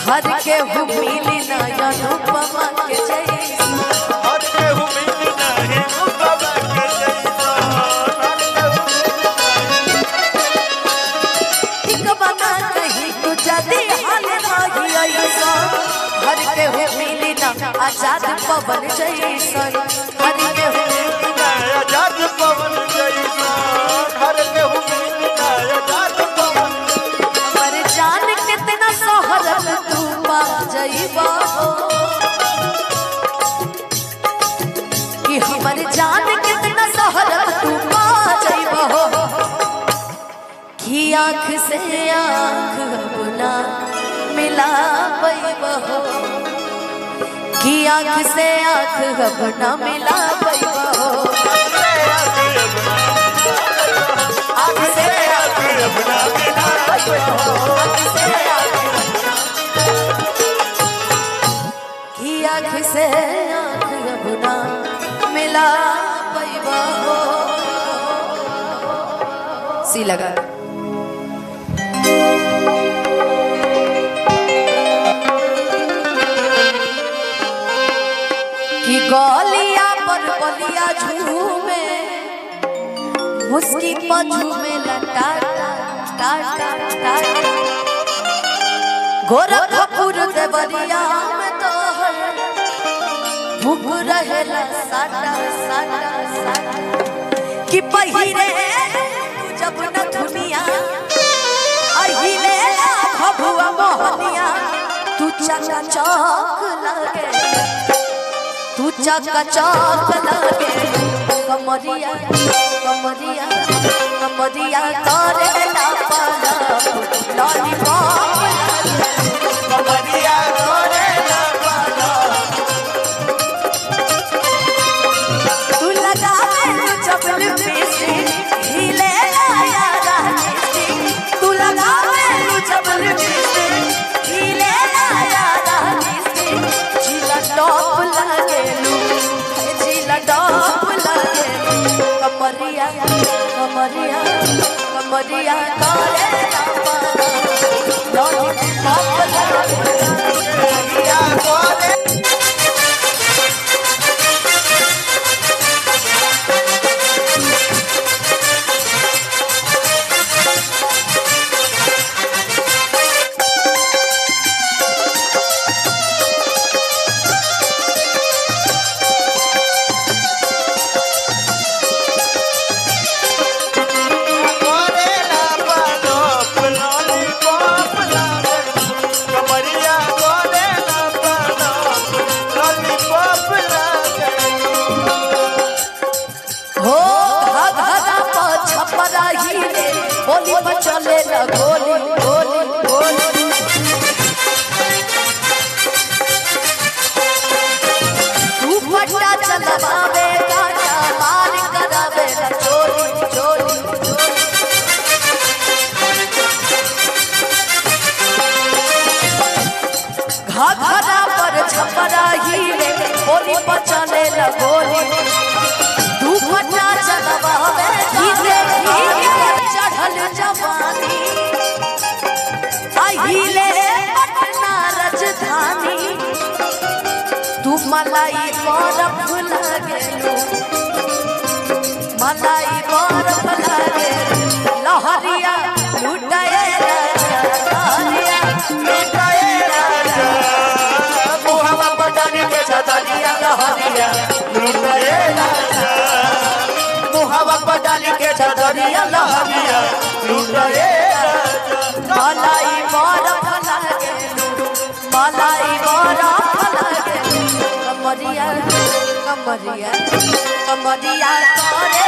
हर के हूँ मिली ना अनुपमा के जैसा, हर के हूँ मिली ना अनुपमा के जैसा, ठीक बना कहीं तू जदी हाल भागी ऐसा, हर के हूँ मिली ना आजाद पवन जैसा, हर के हूँ मिली ना आजाद पवन जैसा, हर के हूँ मिली ना आजाद पवन। हमर जान कितना सोहरत तू पा जइबा कि हमर जान कितना सोहरत तू पा जइबा कि आँख से आँख अपना मिला पैबा कि आँख से आँख अपना मिला पैबा आँख से आँख अपना मिला कि आँख से आँख अपना मिला पैबा सी लगा कि गलिया पर बलिया झूमे मुस्की पर झूमे लटा गोरखपुर देवरिया में तो भूख रहेला साटा साटा साटा कि पहिरे तू जब न दुनिया अहिले भभुआ मोहनिया तू चका चौक लगे तू चका चौक लगे कमरिया कमरिया कमरिया करे ना पाला लॉलीपॉप कमरिया करे ना पाला तू लगा तू चपल पीसी हिले आया रानी तू लगा तू चपल पीसी हिले आया रानी जिला टॉप लगे लू जिला टॉप लगे कमरिया कमरिया कमरिया करे ना पाला लॉलीपॉप लगे कमरिया करे बोली बचले न गोली गोली गोली तू पट्टा चलवावे काटा मार करावे न चोरी चोरी घाघरा पर छपरा हिले बोली बचले न गोली तू पट्टा चलवावे हिले चढ़ल जवानी अहिले पटना राजधानी तू मलाई बरफ लगेलू मलाई बरफ लगे लहरिया लुटाए लहरिया लुटाए मुहवा पटानी के छतरिया लहरिया लुटाए मुहवा पटानी के छतरिया लहरिया लुटाए मलाई बरफ लगे मलाई बरफ लगे कमरिया कमरिया कमरिया करे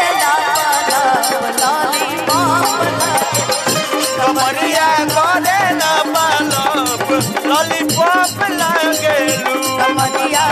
लॉलीपॉप लगे कमरिया करे ना पालप लॉलीपॉप लगेलू कमरिया